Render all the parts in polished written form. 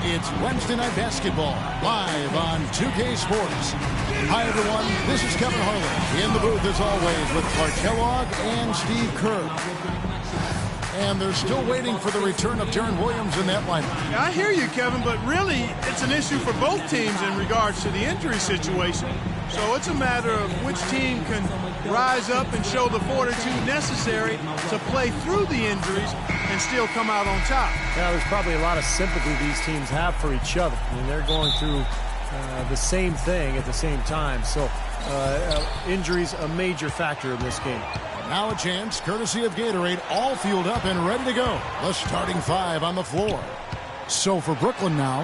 It's Wednesday Night Basketball, live on 2K Sports. Hi, everyone. This is Kevin Harlan. In the booth, as always, with Clark Kellogg and Steve Kerr. And they're still waiting for the return of Darren Williams in that lineup. Yeah, I hear you, Kevin, but really, it's an issue for both teams in regards to the injury situation. So it's a matter of which team can rise up and show the fortitude necessary to play through the injuries and still come out on top. Yeah, there's probably a lot of sympathy these teams have for each other. I mean, they're going through the same thing at the same time. So injuries a major factor in this game. Now a chance, courtesy of Gatorade, all fueled up and ready to go. The starting five on the floor. So for Brooklyn now,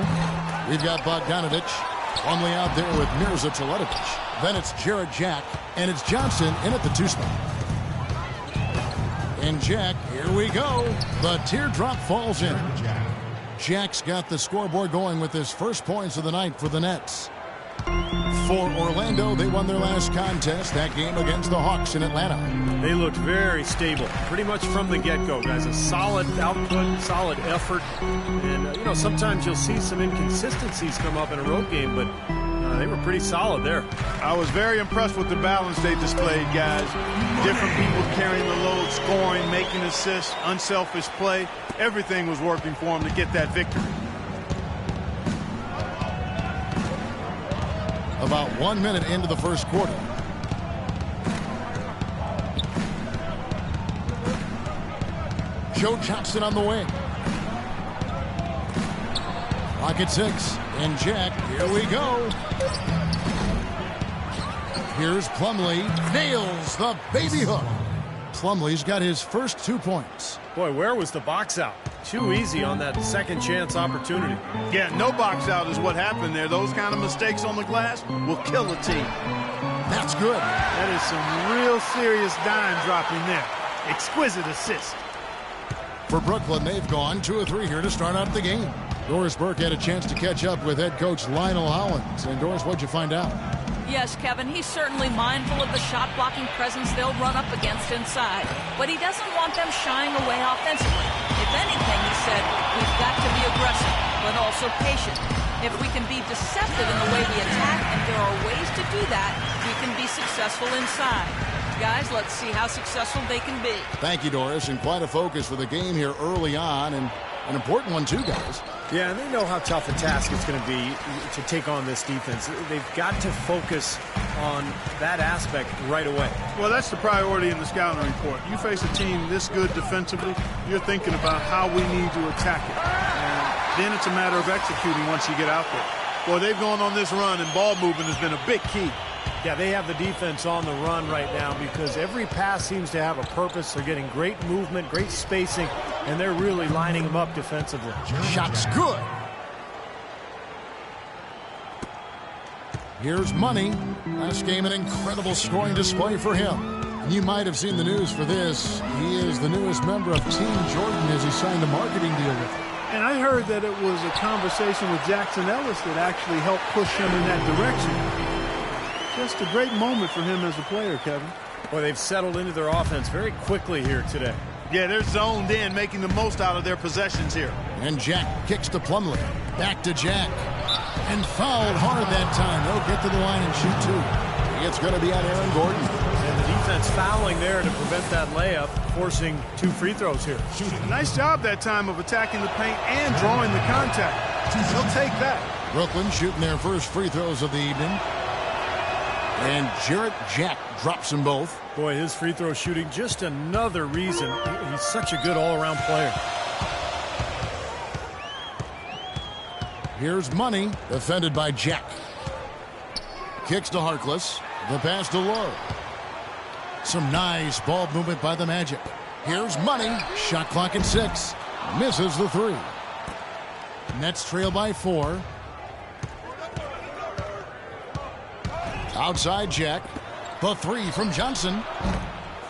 we've got Bogdanovic, Plumlee out there with Mirza Teletovic. Then it's Jarrett Jack, and it's Johnson in at the 2 spot. And Jack, here we go. The teardrop falls in. Jack's got the scoreboard going with his first points of the night for the Nets. For Orlando, they won their last contest, that game against the Hawks in Atlanta. They looked very stable, pretty much from the get-go, guys. A solid output, solid effort. And, you know, sometimes you'll see some inconsistencies come up in a road game, but they were pretty solid there. I was very impressed with the balance they displayed, guys. Different people carrying the load, scoring, making assists, unselfish play. Everything was working for them to get that victory. About 1 minute into the first quarter. Joe Johnson on the wing. Clock at 6. And Jack, here we go. Here's Plumlee. Nails the baby hook. Plumlee's got his first 2 points. Boy, where was the box out? Too easy on that second chance opportunity. Yeah, no box out is what happened there. Those kind of mistakes on the glass will kill a team. That's good. That is some real serious dime dropping there. Exquisite assist. For Brooklyn, they've gone 2 of 3 here to start out the game. Doris Burke had a chance to catch up with head coach Lionel Hollins. And Doris, what'd you find out? Yes, Kevin, he's certainly mindful of the shot-blocking presence they'll run up against inside. But he doesn't want them shying away offensively. If anything, he said, we've got to be aggressive, but also patient. If we can be deceptive in the way we attack, and there are ways to do that, we can be successful inside. Guys, let's see how successful they can be. Thank you, Doris, and quite a focus for the game here early on, and an important one too, guys. Yeah, and they know how tough a task it's going to be to take on this defense. They've got to focus on that aspect right away. Well, that's the priority in the scouting report. You face a team this good defensively, you're thinking about how we need to attack it. And then it's a matter of executing once you get out there. Boy, they've gone on this run, and ball movement has been a big key. Yeah, they have the defense on the run right now because every pass seems to have a purpose. They're getting great movement, great spacing, and they're really lining them up defensively. Shot's good. Here's Money. Last game, an incredible scoring display for him. And you might have seen the news for this. He is the newest member of Team Jordan as he signed a marketing deal with him. And I heard that it was a conversation with Jackson Ellis that actually helped push him in that direction. Just a great moment for him as a player, Kevin. Boy, they've settled into their offense very quickly here today. Yeah, they're zoned in, making the most out of their possessions here. And Jack kicks to Plumlee. Back to Jack. And fouled hard that time. They'll get to the line and shoot 2. It's going to be on Aaron Gordon. And the defense fouling there to prevent that layup, forcing 2 free throws here. Nice job that time of attacking the paint and drawing the contact. They'll take that. Brooklyn shooting their first free throws of the evening. And Jarrett Jack drops them both. Boy, his free throw shooting, just another reason he's such a good all-around player. Here's Money, defended by Jack. Kicks to Harkless. The pass to Lowe. Some nice ball movement by the Magic. Here's Money. Shot clock at 6. Misses the 3. Nets trail by 4. Outside Jack. The 3 from Johnson.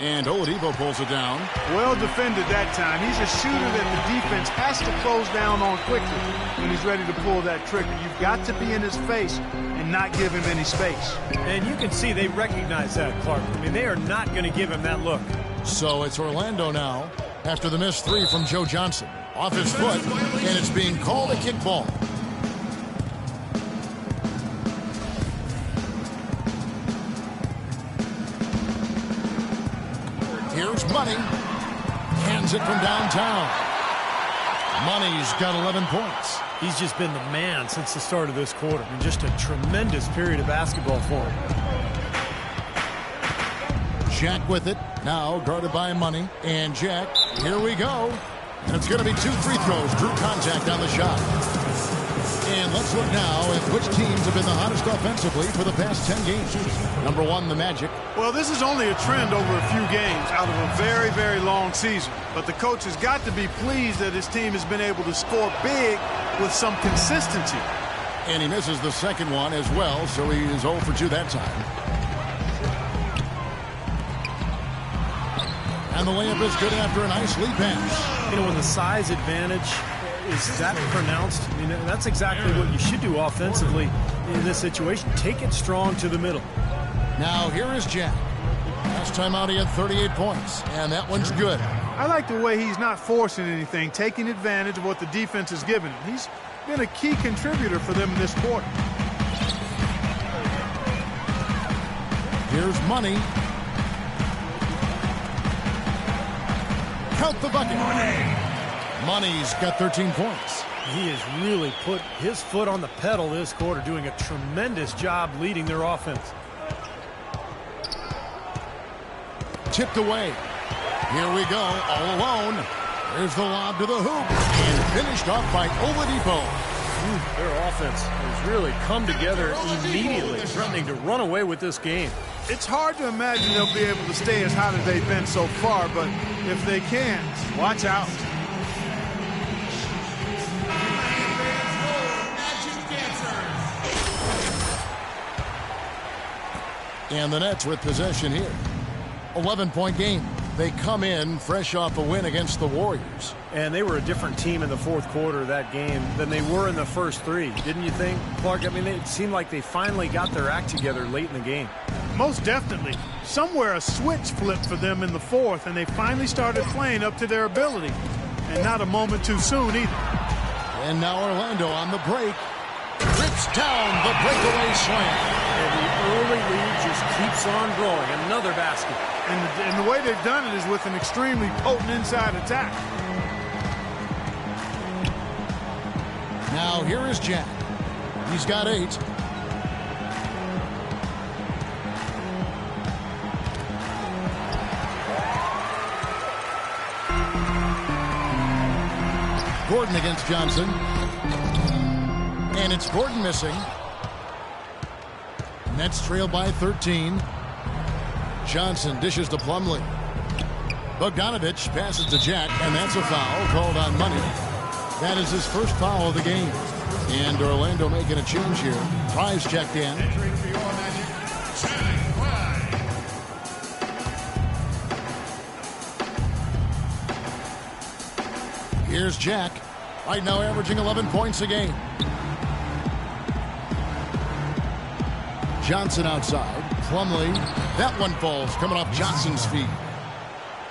And Oladipo pulls it down. Well defended that time. He's a shooter that the defense has to close down on quickly when he's ready to pull that trigger. You've got to be in his face and not give him any space. And you can see they recognize that, Clark. I mean, they are not going to give him that look. So it's Orlando now after the missed 3 from Joe Johnson. Off his foot, and it's being called a kickball. Here's Money. Hands it from downtown. Money's got 11 points. He's just been the man since the start of this quarter. I mean, just a tremendous period of basketball for him. Jack with it. Now guarded by Money. And Jack, here we go. And it's going to be 2 free throws. Drew contact on the shot. And let's look now at which teams have been the hottest offensively for the past 10 games. Number 1, the Magic. Well, this is only a trend over a few games out of a very, very long season. But the coach has got to be pleased that his team has been able to score big with some consistency. And he misses the second one as well, so he is 0 for 2 that time. And the layup is good after a nice lead pass. You know, when the size advantage is that pronounced, I mean, that's exactly what you should do offensively in this situation. Take it strong to the middle. Now here is Jack. Last time out he had 38 points, and that one's good. I like the way he's not forcing anything, taking advantage of what the defense has given him. He's been a key contributor for them in this quarter. Here's Money. Count the bucket. Money's got 13 points. He has really put his foot on the pedal this quarter, doing a tremendous job leading their offense. Tipped away. Here we go, all alone. There's the lob to the hoop. And finished off by Oladipo. Their offense has really come together immediately, threatening to run away with this game. It's hard to imagine they'll be able to stay as hot as they've been so far, but if they can't, watch out. And the Nets with possession here. 11-point game. They come in fresh off a win against the Warriors. And they were a different team in the fourth quarter of that game than they were in the first 3. Didn't you think, Clark? I mean, it seemed like they finally got their act together late in the game. Most definitely. Somewhere a switch flipped for them in the fourth, and they finally started playing up to their ability. And not a moment too soon either. And now Orlando on the break. Rips down the breakaway slam. And the early lead just keeps on growing. Another basket. And the way they've done it is with an extremely potent inside attack. Now here is Jack. He's got 8. Gordon against Johnson. And it's Gordon missing. Nets trail by 13. Johnson dishes to Plumlee. Bogdanovich passes to Jack, and that's a foul called on Money. That is his first foul of the game. And Orlando making a change here. Prize checked in. Here's Jack. Right now averaging 11 points a game. Johnson outside. Plumlee. That one falls coming off Johnson's feet.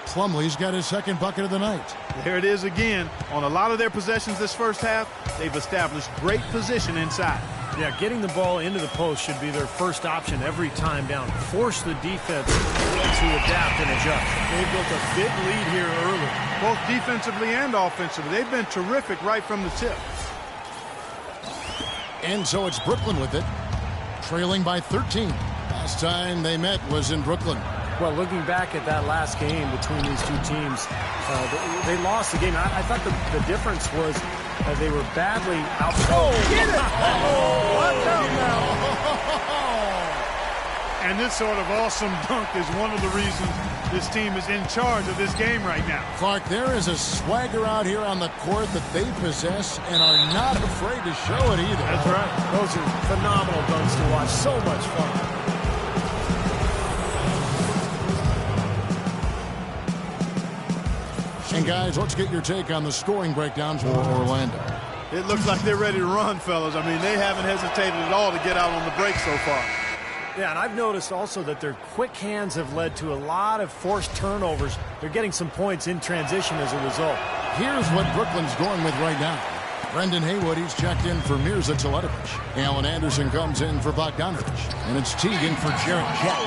Plumlee's got his second bucket of the night. There it is again. On a lot of their possessions this first half, they've established great position inside. Yeah, getting the ball into the post should be their first option every time down. Force the defense to adapt and adjust. They've built a big lead here early. Both defensively and offensively. They've been terrific right from the tip. And so it's Brooklyn with it. Trailing by 13. Last time they met was in Brooklyn. Well, looking back at that last game between these two teams, they lost the game. I thought the difference was they were badly out. Oh, get it! Watch out now. And this sort of awesome dunk is one of the reasons this team is in charge of this game right now. Clark, there is a swagger out here on the court that they possess and are not afraid to show it either. That's right. Those are phenomenal dunks to watch. So much fun. And guys, let's get your take on the scoring breakdowns for Orlando. It looks like they're ready to run, fellas. I mean, they haven't hesitated at all to get out on the break so far. Yeah, and I've noticed also that their quick hands have led to a lot of forced turnovers. They're getting some points in transition as a result. Here's what Brooklyn's going with right now. Brendan Haywood, he's checked in for Mirza Teletovic. Alan Anderson comes in for Bogdanovich. And it's Teague in for Jarrett Jack.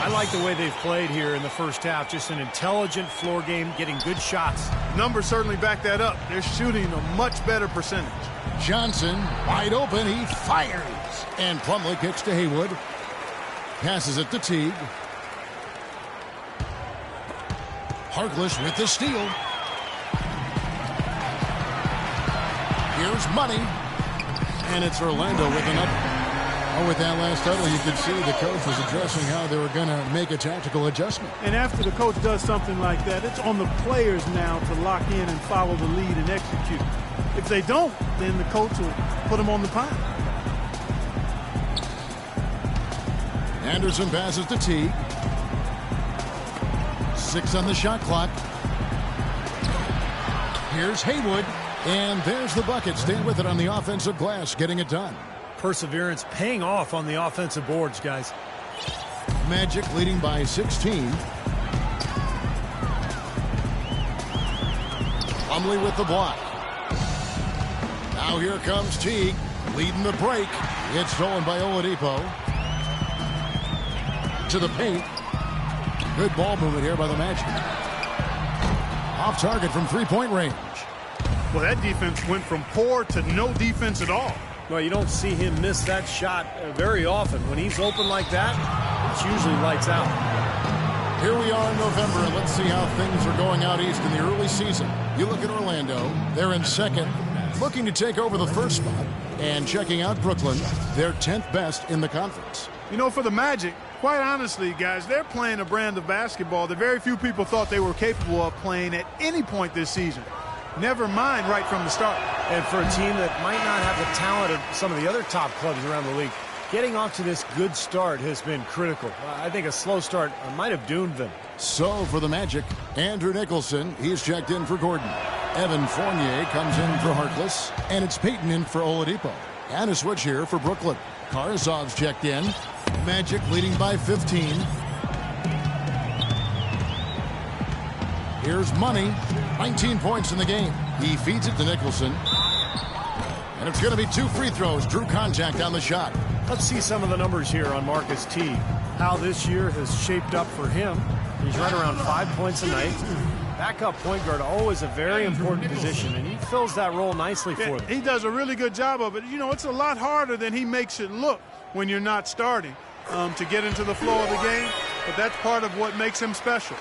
I like the way they've played here in the first half. Just an intelligent floor game, getting good shots. Numbers certainly back that up. They're shooting a much better percentage. Johnson, wide open, he fires. And Plumlee kicks to Haywood. Passes it to Teague. Harkless with the steal. Here's Money. And it's Orlando with another. Oh, with that last huddle, you could see the coach was addressing how they were going to make a tactical adjustment. And after the coach does something like that, it's on the players now to lock in and follow the lead and execute. If they don't, then the coach will put them on the pile. Anderson passes to Teague. 6 on the shot clock. Here's Haywood. And there's the bucket. Staying with it on the offensive glass, getting it done. Perseverance paying off on the offensive boards, guys. Magic leading by 16. Plumlee with the block. Now here comes Teague, leading the break. It's stolen by Oladipo. To the paint. Good ball movement here by the Magic. Off target from three-point range. Well, that defense went from poor to no defense at all. Well, you don't see him miss that shot very often. When he's open like that, it's usually lights out. Here we are in November, and let's see how things are going out east in the early season. You look at Orlando, they're in second, looking to take over the first spot. And checking out Brooklyn, they're 10th best in the conference. You know, for the Magic, quite honestly, guys, they're playing a brand of basketball that very few people thought they were capable of playing at any point this season. Never mind right from the start. And for a team that might not have the talent of some of the other top clubs around the league, getting off to this good start has been critical. I think a slow start might have doomed them. So for the Magic, Andrew Nicholson, he's checked in for Gordon. Evan Fournier comes in for Harkless, and it's Payton in for Oladipo. And a switch here for Brooklyn. Karsav's checked in. Magic leading by 15. Here's Money. 19 points in the game. He feeds it to Nicholson. And it's going to be 2 free throws. Drew contact on the shot. Let's see some of the numbers here on Marcus Teague. How this year has shaped up for him. He's right around 5 points a night. Backup point guard, always a very important position, and he fills that role nicely for them. He does a really good job of it. You know, it's a lot harder than he makes it look when you're not starting to get into the flow of the game, but that's part of what makes him special.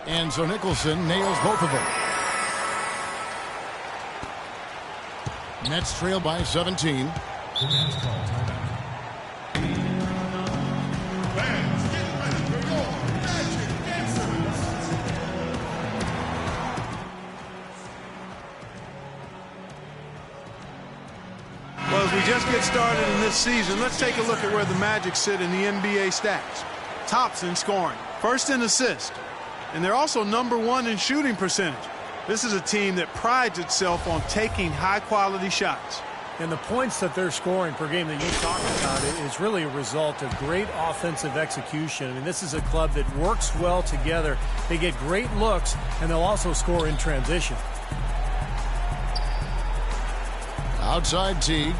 And so Nicholson nails both of them. Nets trail by 17. Well, as we just get started in this season, let's take a look at where the Magic sit in the NBA stats. Tops in scoring, first in assists, and they're also #1 in shooting percentage. This is a team that prides itself on taking high-quality shots. And the points that they're scoring per game that you talked about is really a result of great offensive execution. I mean, this is a club that works well together. They get great looks, and they'll also score in transition. Outside Teague.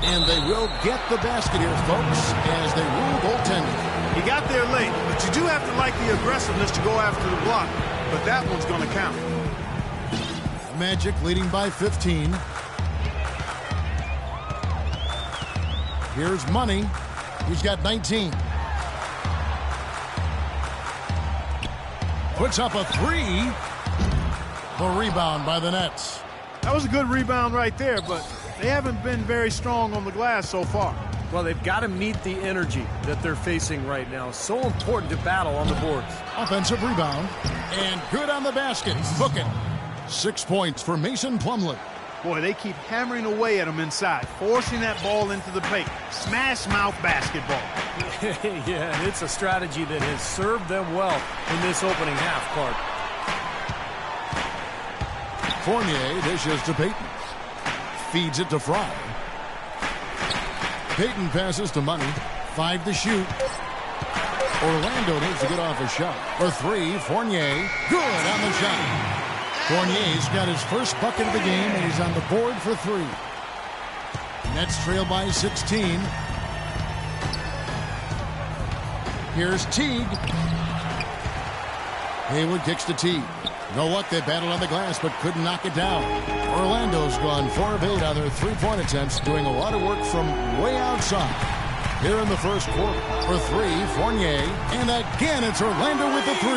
And they will get the basket here, folks, as they rule goaltending. He got there late, but you do have to like the aggressiveness to go after the block. But that one's going to count. Magic leading by 15. Here's Money. He's got 19. Puts up a 3. The rebound by the Nets. That was a good rebound right there, but they haven't been very strong on the glass so far. Well, they've got to meet the energy that they're facing right now. So important to battle on the boards. Offensive rebound. And good on the basket. Book it. 6 points for Mason Plumlee. Boy, they keep hammering away at him inside, forcing that ball into the paint. Smash mouth basketball. Yeah, and it's a strategy that has served them well in this opening half, Clark. Fournier dishes to Payton. Feeds it to Fry. Payton passes to Money. 5 to shoot. Orlando needs to get off a shot. For 3, Fournier. Good on the shot. Fournier's got his first bucket of the game, and he's on the board for 3. Nets trail by 16. Here's Teague. Haywood kicks to Teague. No luck, they battled on the glass, but couldn't knock it down. Orlando's gone 4 of 8 on their 3-point attempts, doing a lot of work from way outside. Here in the first quarter, for 3, Fournier, and again it's Orlando with the 3.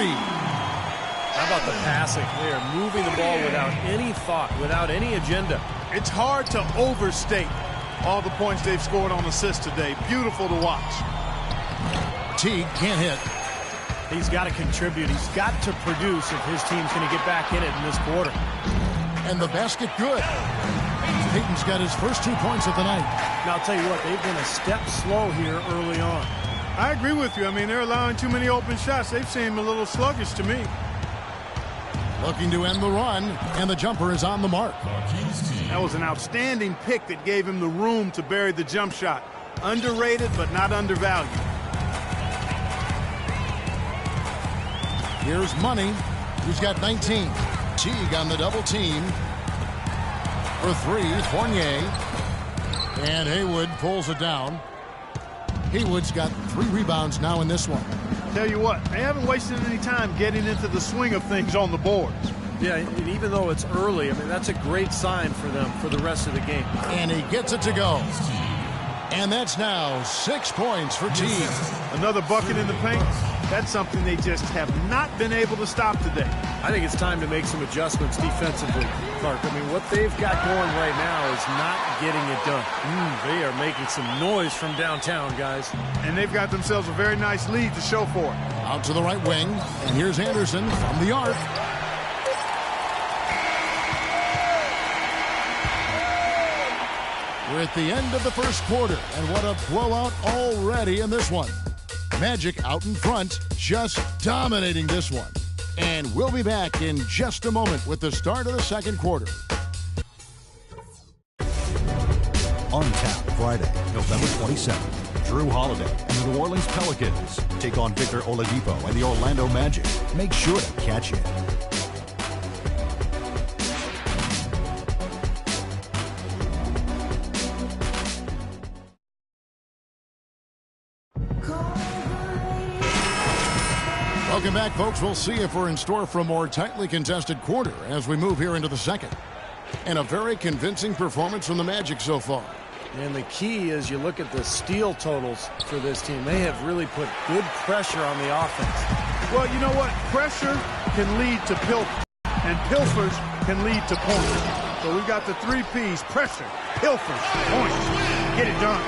How about the passing? They are moving the ball without any thought, without any agenda. It's hard to overstate all the points they've scored on assists today. Beautiful to watch. Teague can't hit. He's got to contribute. He's got to produce if his team's going to get back in it in this quarter. And the basket good. Payton's got his first 2 points of the night. Now, I'll tell you what, they've been a step slow here early on. I agree with you. I mean, they're allowing too many open shots. They've seemed a little sluggish to me. Looking to end the run, and the jumper is on the mark. That was an outstanding pick that gave him the room to bury the jump shot. Underrated, but not undervalued. Here's Money, who's got 19. Teague on the double team. For 3, Fournier. And Haywood pulls it down. Haywood's got 3 rebounds now in this one. Tell you what, they haven't wasted any time getting into the swing of things on the boards. Yeah, and even though it's early, I mean, that's a great sign for them for the rest of the game. And he gets it to go. And that's now 6 points for Teague. Another bucket in the paint. That's something they just have not been able to stop today. I think it's time to make some adjustments defensively, Clark. I mean, what they've got going right now is not getting it done. They are making some noise from downtown, guys. And they've got themselves a very nice lead to show for it. Out to the right wing, and here's Anderson from the arc. We're at the end of the first quarter, and what a blowout already in this one. Magic out in front, just dominating this one. And we'll be back in just a moment with the start of the second quarter. On tap Friday, November 27th. Drew Holiday and the New Orleans Pelicans take on Victor Oladipo and the Orlando Magic. Make sure to catch it. Welcome back, folks. We'll see if we're in store for a more tightly contested quarter as we move here into the second. And a very convincing performance from the Magic so far. And the key is you look at the steal totals for this team. They have really put good pressure on the offense. Well, you know what? Pressure can lead to pilfers, and pilfers can lead to points. So we've got the 3 Ps: pressure, pilfers, points. Get it done.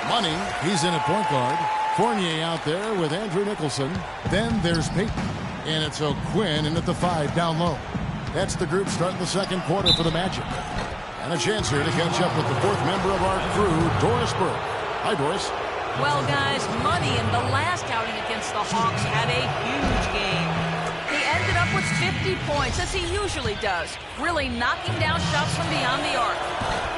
Money, he's in at point guard. Fournier out there with Andrew Nicholson. Then there's Payton. And it's O'Quinn in at the 5 down low. That's the group starting the second quarter for the Magic. And a chance here to catch up with the 4th member of our crew, Doris Burke. Hi, Doris. Well, guys, Money in the last outing against the Hawks had a huge game. He ended up with 50 points, as he usually does, really knocking down shots from beyond the arc.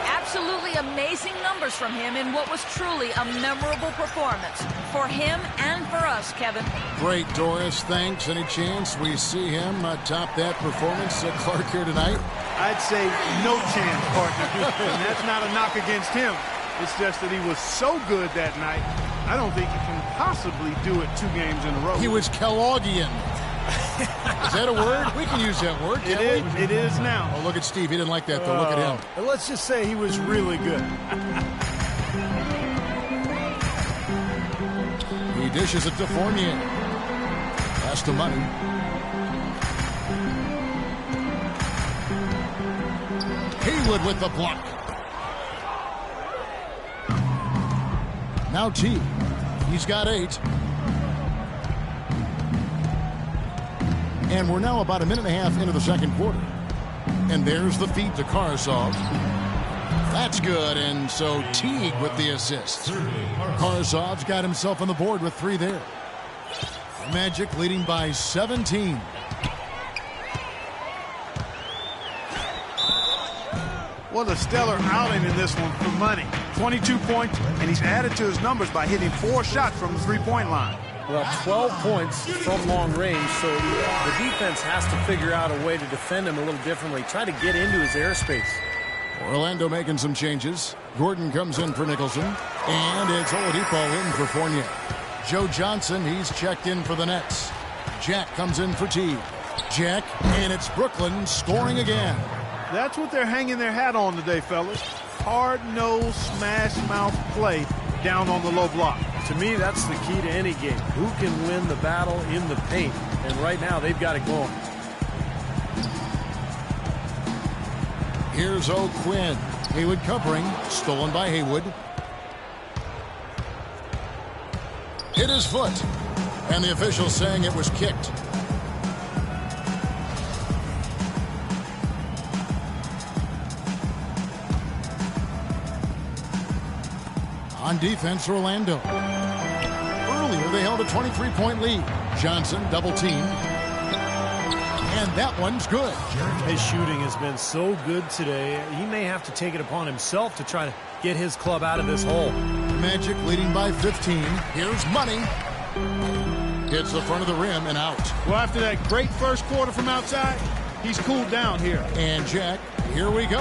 Absolutely amazing numbers from him in what was truly a memorable performance for him and for us, Kevin. Great, Doris. Thanks. Any chance we see him top that performance at Clark here tonight? I'd say no chance, partner. And that's not a knock against him. It's just that he was so good that night, I don't think he can possibly do it 2 games in a row. He was Kellogghian. Is that a word? We can use that word. It is now. Oh, look at Steve. He didn't like that, though. Look at him. Let's just say he was really good. He dishes it to Fournier. Pass to Money. Haywood with the block. Now T. He's got 8. And we're now about a minute and a half into the second quarter. And there's the feed to Karsov. That's good, and so Teague with the assist. Karsov's got himself on the board with 3 there. Magic leading by 17. What a stellar outing in this one for money. 22 points, and he's added to his numbers by hitting 4 shots from the three-point line. Well, 12 points from long range, so the defense has to figure out a way to defend him a little differently, try to get into his airspace. Orlando making some changes. Gordon comes in for Nicholson, and it's Oladipo in for Fournier. Joe Johnson, he's checked in for the Nets. Jack comes in for Teague. Jack, and it's Brooklyn scoring again. That's what they're hanging their hat on today, fellas. Hard-nosed, smash-mouth play down on the low block. To me, that's the key to any game. Who can win the battle in the paint? And right now, they've got it going. Here's O'Quinn. Haywood covering. Stolen by Haywood. Hit his foot. And the official saying it was kicked. On defense, Orlando. Earlier, they held a 23-point lead. Johnson double-teamed. And that one's good. His shooting has been so good today, he may have to take it upon himself to try to get his club out of this hole. Magic leading by 15. Here's Money. Hits the front of the rim and out. Well, after that great first quarter from outside, he's cooled down here. And Jack, here we go.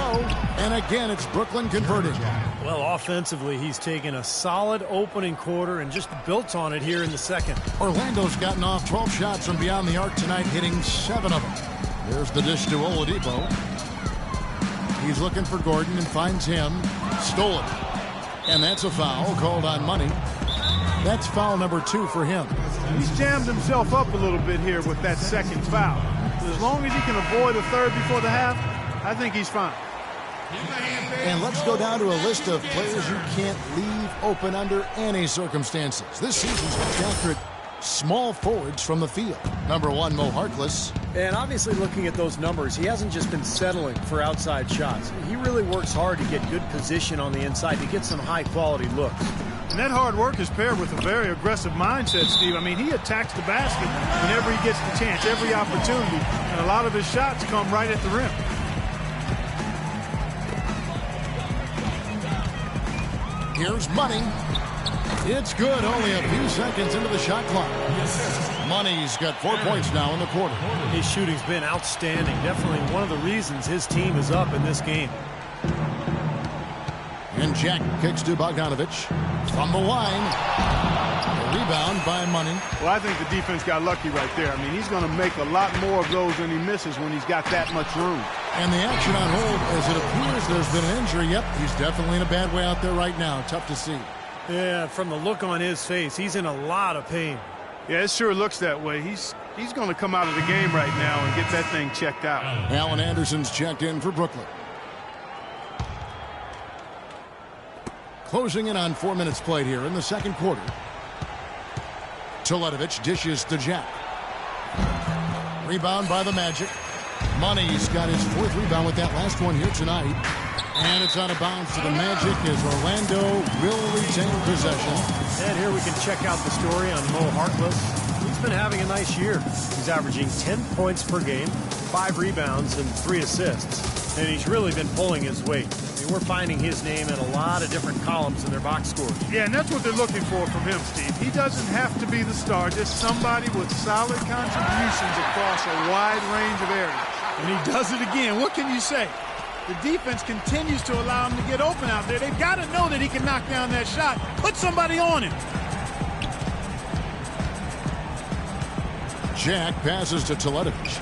And again, it's Brooklyn converted. Well, offensively, he's taken a solid opening quarter and just built on it here in the second. Orlando's gotten off 12 shots from beyond the arc tonight, hitting 7 of them. There's the dish to Oladipo. He's looking for Gordon and finds him. Stolen. And that's a foul called on Money. That's foul number 2 for him. He's jammed himself up a little bit here with that second foul. As long as he can avoid a third before the half, I think he's fine. And let's go down to a list of players you can't leave open under any circumstances. This season's accurate small forwards from the field. Number 1, Mo Harkless. And obviously looking at those numbers, he hasn't just been settling for outside shots. He really works hard to get good position on the inside to get some high-quality looks. And that hard work is paired with a very aggressive mindset, Steve. I mean, he attacks the basket whenever he gets the chance, every opportunity. And a lot of his shots come right at the rim. Here's Money. It's good, only a few seconds into the shot clock. Money's got 4 points now in the quarter. His shooting's been outstanding. Definitely one of the reasons his team is up in this game. And Jack kicks to Bogdanovich from the line. A rebound by Money. Well, I think the defense got lucky right there. I mean, he's going to make a lot more of those than he misses when he's got that much room. And the action on hold, as it appears there's been an injury. Yep, he's definitely in a bad way out there right now. Tough to see. Yeah, from the look on his face, he's in a lot of pain. Yeah, it sure looks that way. He's going to come out of the game right now and get that thing checked out. Allen Anderson's checked in for Brooklyn. Closing in on 4 minutes played here in the second quarter. Teletovic dishes to Jack. Rebound by the Magic. Money's got his 4th rebound with that last one here tonight. And it's out of bounds to the Magic as Orlando will retain possession. And here we can check out the story on Mo Harkless. He's been having a nice year. He's averaging 10 points per game, 5 rebounds, and 3 assists. And he's really been pulling his weight. I mean, we're finding his name in a lot of different columns in their box scores. Yeah, and that's what they're looking for from him, Steve. He doesn't have to be the star, just somebody with solid contributions across a wide range of areas. And he does it again. What can you say? The defense continues to allow him to get open out there. They've got to know that he can knock down that shot. Put somebody on him. Jack passes to Teletovic.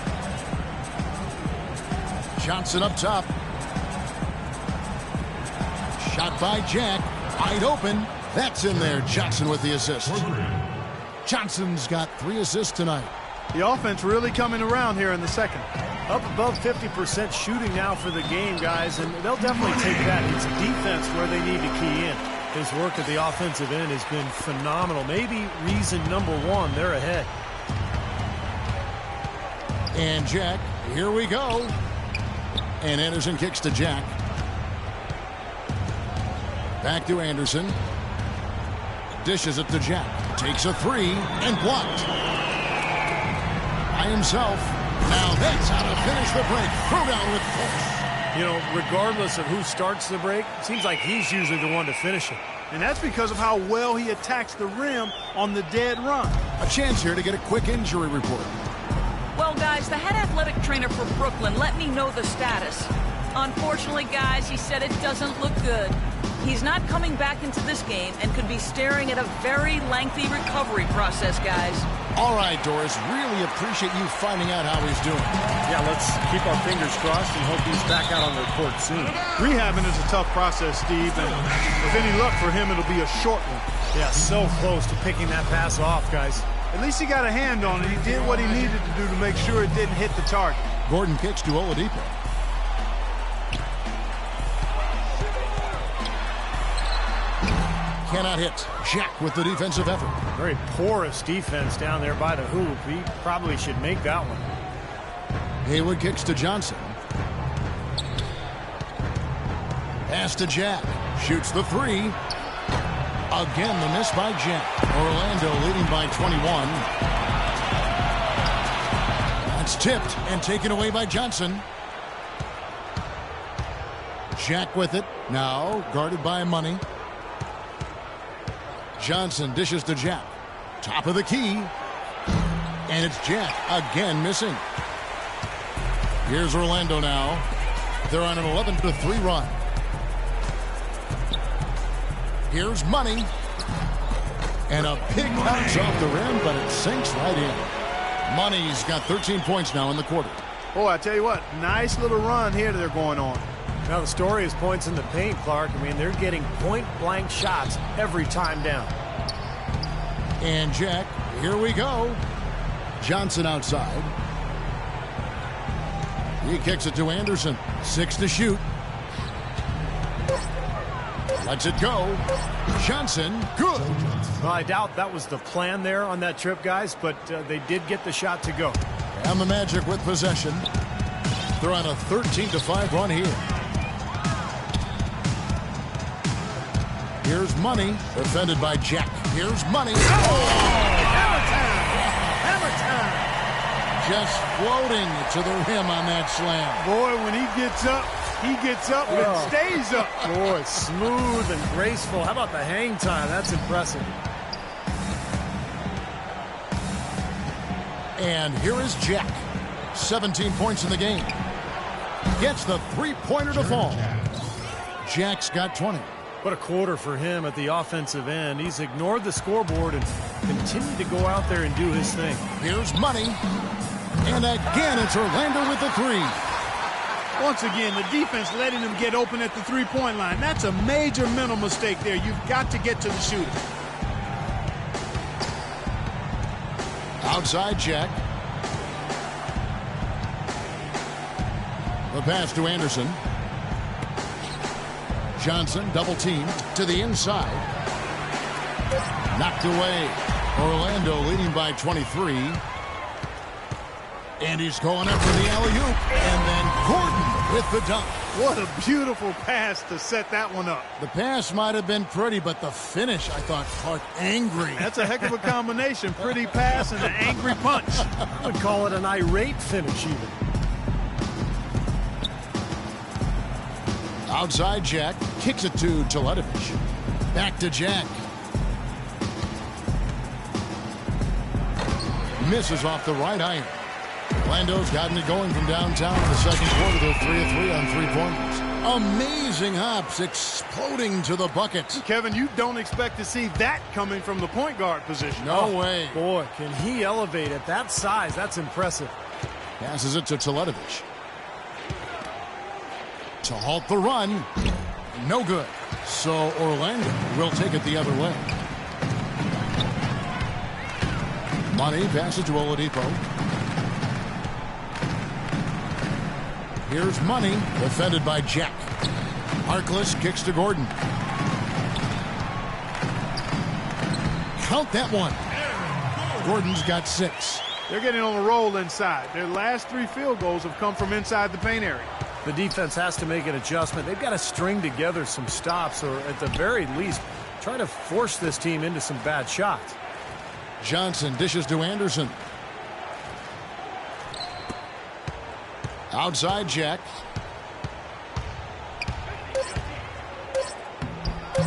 Johnson up top. Shot by Jack. Wide open. That's in there. Johnson with the assist. Johnson's got 3 assists tonight. The offense really coming around here in the second. Up above 50% shooting now for the game, guys, and they'll definitely take that. It's defense where they need to key in. His work at the offensive end has been phenomenal. Maybe reason number 1, they're ahead. And Jack, here we go. And Anderson kicks to Jack. Back to Anderson. Dishes it to Jack. Takes a 3 and blocked. By himself. Now that's how to finish the break. Throw down with force. You know, regardless of who starts the break, it seems like he's usually the one to finish it. And that's because of how well he attacks the rim on the dead run. A chance here to get a quick injury report. Well, guys, the head athletic trainer for Brooklyn let me know the status. Unfortunately, guys, he said it doesn't look good. He's not coming back into this game and could be staring at a very lengthy recovery process, guys. All right, Doris, really appreciate you finding out how he's doing. Yeah, let's keep our fingers crossed and hope he's back out on the court soon. Rehabbing is a tough process, Steve, and with any luck for him, it'll be a short one. Yeah, so close to picking that pass off, guys. At least he got a hand on it. He did what he needed to do to make sure it didn't hit the target. Gordon kicks to Oladipo. Cannot hit. Jack with the defensive effort. Very porous defense down there by the hoop. He probably should make that one. Haywood kicks to Johnson. Pass to Jack. Shoots the three. Again, the miss by Jack. Orlando leading by 21. That's tipped and taken away by Johnson. Jack with it. Now guarded by Money. Johnson dishes to Jack. Top of the key. And it's Jack again missing. Here's Orlando now. They're on an 11-3 run. Here's Money. And a big bounce off the rim, but it sinks right in. Money's got 13 points now in the quarter. Boy, I tell you what, nice little run here they're going on. Now the story is points in the paint, Clark. I mean, they're getting point-blank shots every time down. And Jack, here we go. Johnson outside. He kicks it to Anderson. 6 to shoot. Lets it go. Johnson, good. Well, I doubt that was the plan there on that trip, guys, but they did get the shot to go. And the Magic with possession. They're on a 13-5 run here. Here's Money, defended by Jack. Here's Money. Oh! Hammer time! Hammer time! Just floating to the rim on that slam. Boy, when he gets up and stays up. Boy, smooth and graceful. How about the hang time? That's impressive. And here is Jack. 17 points in the game. Gets the three-pointer to fall. Jack's got 20. What a quarter for him at the offensive end. He's ignored the scoreboard and continued to go out there and do his thing. Here's Money. And again, it's Orlando with the three. Once again, the defense letting him get open at the three-point line. That's a major mental mistake there. You've got to get to the shooter. Outside Jack. The pass to Anderson. Johnson double teamed to the inside. Knocked away. Orlando leading by 23. And he's going up for the alley-oop. And then Gordon with the dunk. What a beautiful pass to set that one up. The pass might have been pretty, but the finish, I thought, Clark, angry. That's a heck of a combination. Pretty pass and an angry punch. I would call it an irate finish even. Outside Jack, kicks it to Teletovic. Back to Jack. Misses off the right iron. Orlando's gotten it going from downtown in the second quarter. They're 3 of 3 on three-pointers. Amazing hops exploding to the bucket. Kevin, you don't expect to see that coming from the point guard position. No way. Boy, can he elevate at that size. That's impressive. Passes it to Teletovic. To halt the run. No good. So Orlando will take it the other way. Money passes to Oladipo. Here's Money, defended by Jack. Harkless kicks to Gordon. Count that one. Gordon's got 6. They're getting on a roll inside. Their last 3 field goals have come from inside the paint area. The defense has to make an adjustment. They've got to string together some stops, or at the very least, try to force this team into some bad shots. Johnson dishes to Anderson. Outside Jack.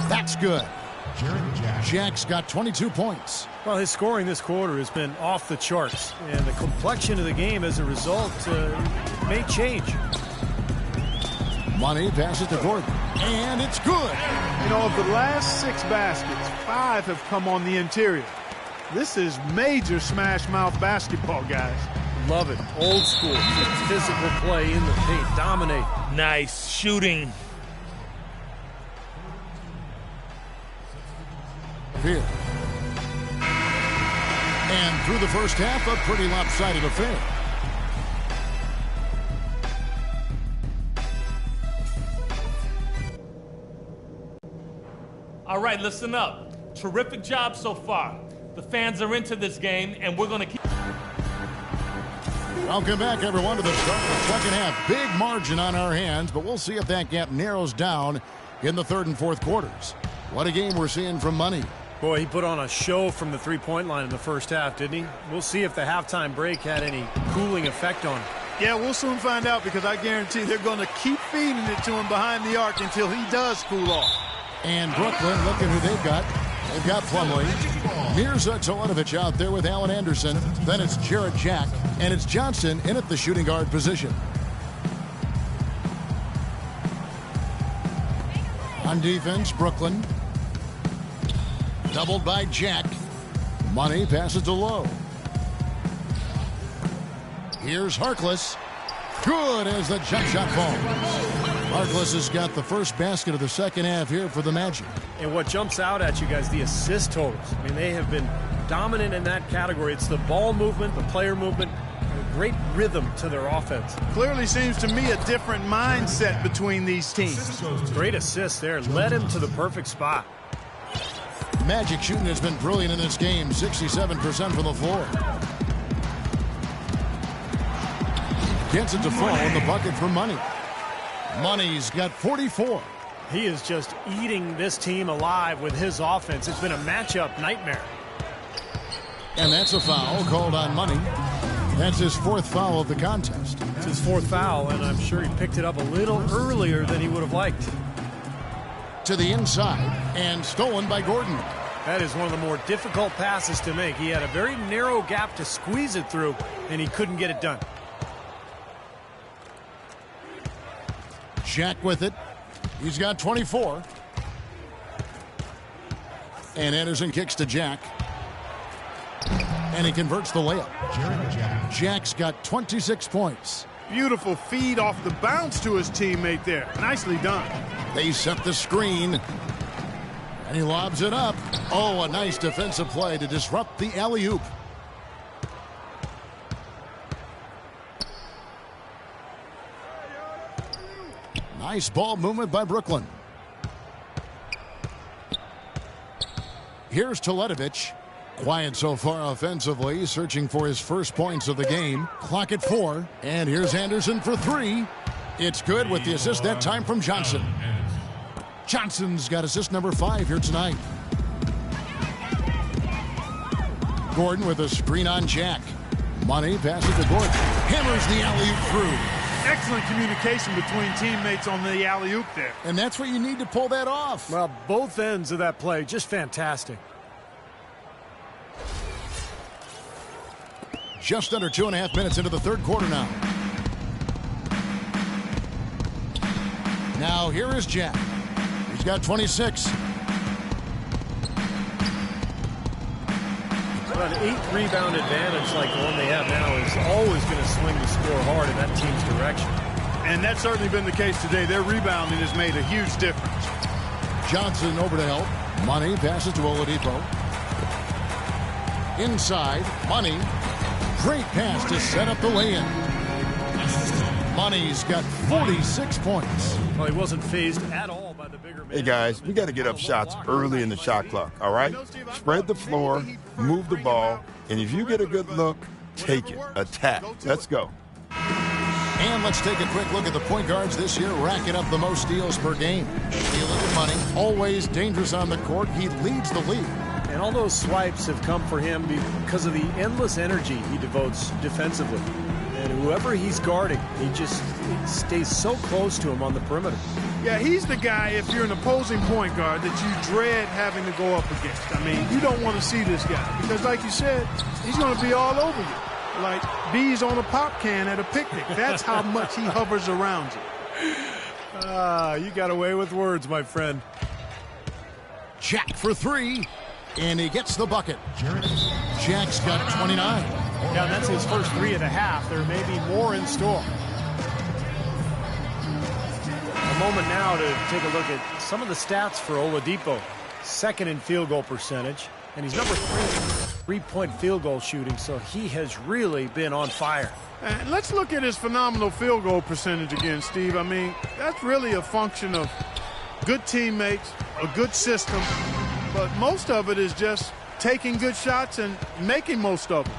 That's good. Jack's got 22 points. Well, his scoring this quarter has been off the charts, and the complexion of the game as a result may change. Money passes to Gordon, and it's good. You know, of the last 6 baskets, 5 have come on the interior. This is major smash mouth basketball, guys. Love it. Old school, physical play in the paint, dominate. Nice shooting. Here. And through the first half, a pretty lopsided affair. All right, listen up. Terrific job so far. The fans are into this game, and we're going to keep... Welcome back, everyone, to the start of the second half. Big margin on our hands, but we'll see if that gap narrows down in the third and fourth quarters. What a game we're seeing from Money. Boy, he put on a show from the three-point line in the first half, didn't he? We'll see if the halftime break had any cooling effect on him. Yeah, we'll soon find out, because I guarantee they're going to keep feeding it to him behind the arc until he does cool off. And Brooklyn, look at who they've got. They've got Plumlee, Mirza Teletovic out there with Allen Anderson. Then it's Jarrett Jack, and it's Johnson in at the shooting guard position. On defense, Brooklyn. Doubled by Jack. Money passes to Lowe. Here's Harkless. Good as the jump shot falls. Harkless has got the first basket of the second half here for the Magic. And what jumps out at you guys, the assist totals. I mean, they have been dominant in that category. It's the ball movement, the player movement, a great rhythm to their offense. Clearly seems to me a different mindset between these teams. Great assist there. Led him to the perfect spot. Magic shooting has been brilliant in this game, 67% from the floor. Gets it to fall in the bucket for Money. Money's got 44. He is just eating this team alive with his offense. It's been a matchup nightmare. And that's a foul called on Money. That's his 4th foul of the contest. It's his 4th foul, and I'm sure he picked it up a little earlier than he would have liked. To the inside, and stolen by Gordon. That is one of the more difficult passes to make. He had a very narrow gap to squeeze it through, and he couldn't get it done. Jack with it. He's got 24. And Anderson kicks to Jack. And he converts the layup. Jack's got 26 points. Beautiful feed off the bounce to his teammate there. Nicely done. They set the screen. And he lobs it up. Oh, a nice defensive play to disrupt the alley-oop. Nice ball movement by Brooklyn. Here's Teletovic. Quiet so far offensively, searching for his first points of the game. Clock at 4. And here's Anderson for 3. It's good with the assist that time from Johnson. Johnson's got assist number 5 here tonight. Gordon with a screen on Jack. Money passes to Gordon. Hammers the alley-oop through. Excellent communication between teammates on the alley-oop there. And that's what you need to pull that off. Well, both ends of that play, just fantastic. Just under 2.5 minutes into the third quarter now. Now here is Jack. He's got 26. But an 8-rebound advantage like the one they have now is always going to swing the score hard in that team's direction. And that's certainly been the case today. Their rebounding has made a huge difference. Johnson over to help. Money passes to Oladipo. Inside, Money. Great pass to set up the lay-in. Money's got 46 points. Well, he wasn't phased at all by the bigger man. Hey, guys, we got to get up shots early in the shot clock, all right? Spread the floor, move the ball, and if you get a good look, take it. Attack. Let's go. And let's take a quick look at the point guards this year, racking up the most steals per game. You look at Money, always dangerous on the court. He leads the league. And all those swipes have come for him because of the endless energy he devotes defensively. And whoever he's guarding, he stays so close to him on the perimeter. Yeah, he's the guy, if you're an opposing point guard, that you dread having to go up against. I mean, you don't want to see this guy because, like you said, he's going to be all over you, like bees on a pop can at a picnic. That's how much he hovers around you. You got away with words, my friend. Jack for three, and he gets the bucket. Jack's got 29. Yeah, that's his first three of the half. There may be more in store. A moment now to take a look at some of the stats for Oladipo. Second in field goal percentage, and he's number 3 3-point field goal shooting, so he has really been on fire. And let's look at his phenomenal field goal percentage again, Steve. I mean, that's really a function of good teammates, a good system, but most of it is just taking good shots and making most of them.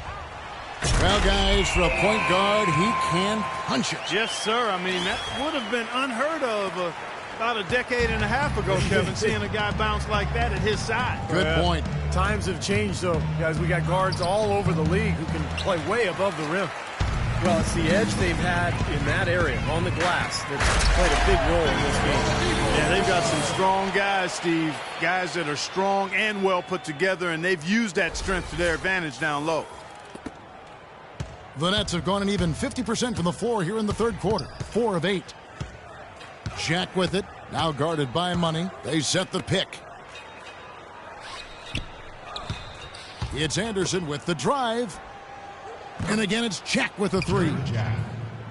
Well, guys, for a point guard, he can punch it. Yes, sir. I mean, that would have been unheard of about a decade and a half ago, Kevin, seeing a guy bounce like that at his side. Good point. Times have changed, though. Guys, we got guards all over the league who can play way above the rim. Well, it's the edge they've had in that area on the glass that's played a big role in this game. Yeah, they've got some strong guys, Steve. Guys that are strong and well put together, and they've used that strength to their advantage down low. The Nets have gone an even 50% from the floor here in the third quarter. 4 of 8. Jack with it. Now guarded by Money. They set the pick. It's Anderson with the drive. And again, it's Jack with a three.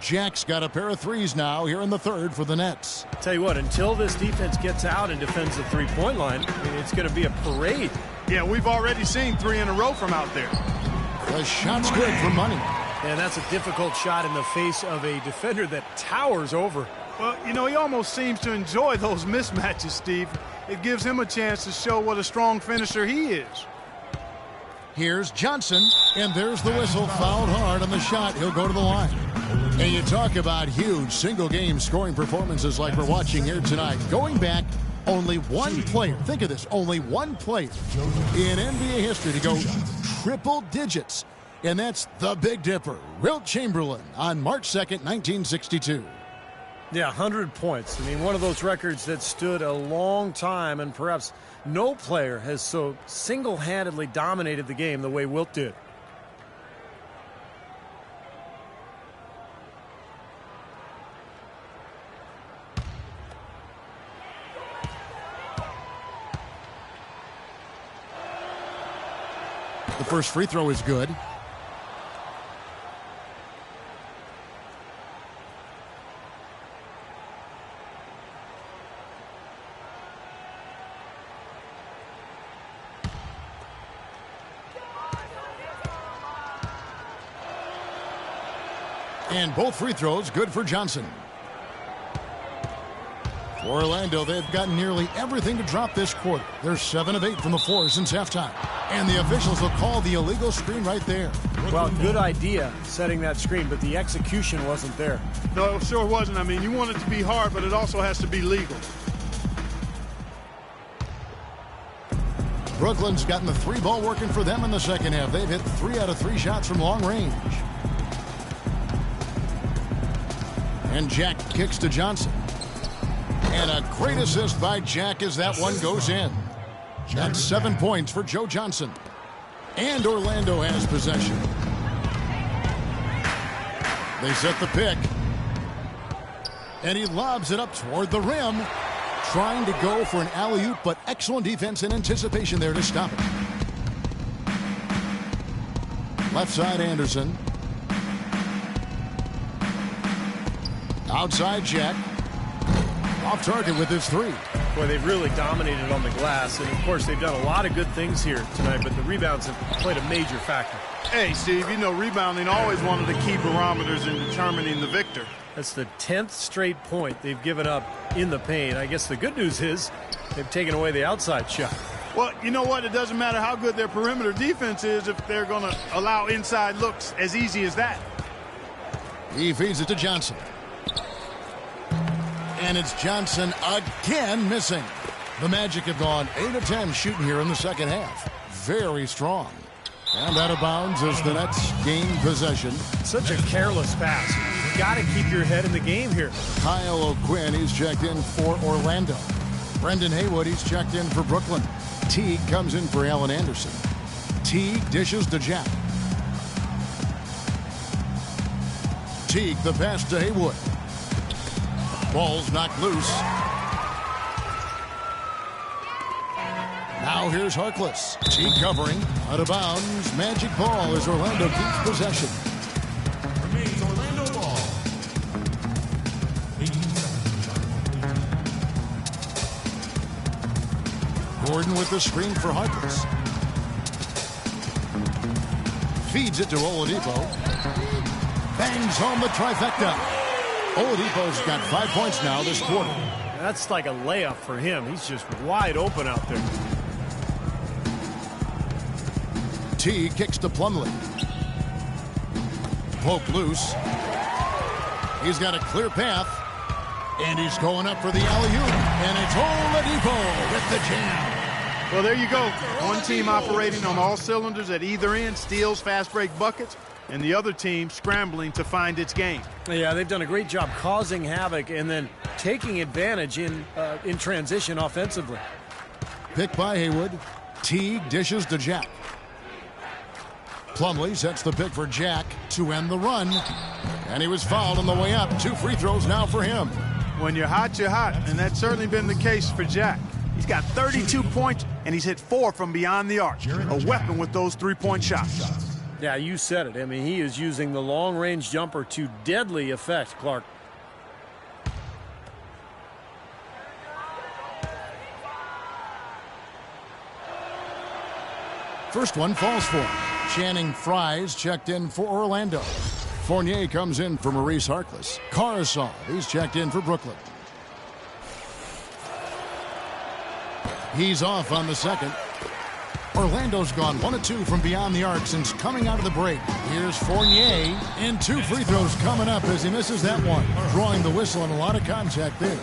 Jack's got a pair of threes now here in the third for the Nets. Tell you what, until this defense gets out and defends the three-point line, I mean, it's going to be a parade. Yeah, we've already seen 3 in a row from out there. The shot's good for Money. And that's a difficult shot in the face of a defender that towers over. Well, you know, he almost seems to enjoy those mismatches, Steve. It gives him a chance to show what a strong finisher he is. Here's Johnson, and there's the whistle. Fouled hard on the shot. He'll go to the line. And you talk about huge single-game scoring performances like we're watching here tonight. Going back, only one player, think of this, only one player in NBA history to go triple digits. And that's the Big Dipper, Wilt Chamberlain, on March 2nd, 1962. Yeah, 100 points. I mean, one of those records that stood a long time, and perhaps no player has so single-handedly dominated the game the way Wilt did. The first free throw is good. And both free throws good for Johnson. For Orlando, they've gotten nearly everything to drop this quarter. They're 7 of 8 from the floor since halftime. And the officials will call the illegal screen right there. Well, good idea setting that screen, but the execution wasn't there. No, it sure wasn't. I mean, you want it to be hard, but it also has to be legal. Brooklyn's gotten the 3-ball working for them in the second half. They've hit 3 out of 3 shots from long range. And Jack kicks to Johnson. And a great assist by Jack as that one goes in. That's 7 points for Joe Johnson. And Orlando has possession. They set the pick. And he lobs it up toward the rim. Trying to go for an alley-oop, but excellent defense and anticipation there to stop it. Left side, Anderson. Outside, Jack. Off target with his three. Boy, they've really dominated on the glass, and of course they've done a lot of good things here tonight, but the rebounds have played a major factor. Hey, Steve, you know rebounding always one of the key barometers in determining the victor. That's the 10th straight point they've given up in the paint. I guess the good news is they've taken away the outside shot. Well, you know what? It doesn't matter how good their perimeter defense is if they're going to allow inside looks as easy as that. He feeds it to Johnson. And it's Johnson again missing. The Magic have gone 8 of 10 shooting here in the second half. Very strong. And out of bounds as the Nets gain possession. Such a careless pass. got to keep your head in the game here. Kyle O'Quinn, he's checked in for Orlando. Brendan Haywood, he's checked in for Brooklyn. Teague comes in for Allen Anderson. Teague dishes to Jack. Teague, the pass to Haywood. Ball's knocked loose. Now here's Harkless. Teague covering. Out of bounds. Magic ball as Orlando keeps possession. Remains Orlando ball. 18 seconds. Gordon with the screen for Harkless. Feeds it to Oladipo. Bangs home the trifecta. Oladipo's got 5 points now this quarter. That's like a layup for him. He's just wide open out there. T kicks to Plumlee. Poke loose. He's got a clear path. And he's going up for the alley-oop. And it's Oladipo with the jam. Well, there you go. One team operating on all cylinders at either end, steals, fast break buckets, and the other team scrambling to find its game. Yeah, they've done a great job causing havoc and then taking advantage in transition offensively. Pick by Haywood. Teague dishes to Jack. Plumlee sets the pick for Jack to end the run. And he was fouled on the way up. 2 free throws now for him. When you're hot, and that's certainly been the case for Jack. He's got 32 points, and he's hit 4 from beyond the arc. A weapon with those three-point shots. Yeah, you said it. I mean, he is using the long-range jumper to deadly effect, Clark. First one falls for him. Channing Frye's checked in for Orlando. Fournier comes in for Maurice Harkless. Caruso, he's checked in for Brooklyn. He's off on the second. Orlando's gone 1 of 2 from beyond the arc since coming out of the break. Here's Fournier, and 2 free throws coming up as he misses that one. Drawing the whistle and a lot of contact there.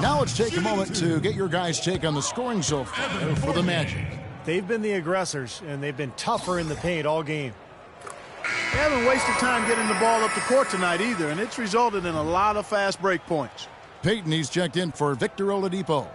Now let's take a moment to get your guys' take on the scoring so far for the Magic. They've been the aggressors, and they've been tougher in the paint all game. They haven't wasted time getting the ball up the court tonight either, and it's resulted in a lot of fast break points. Peyton, he's checked in for Victor Oladipo.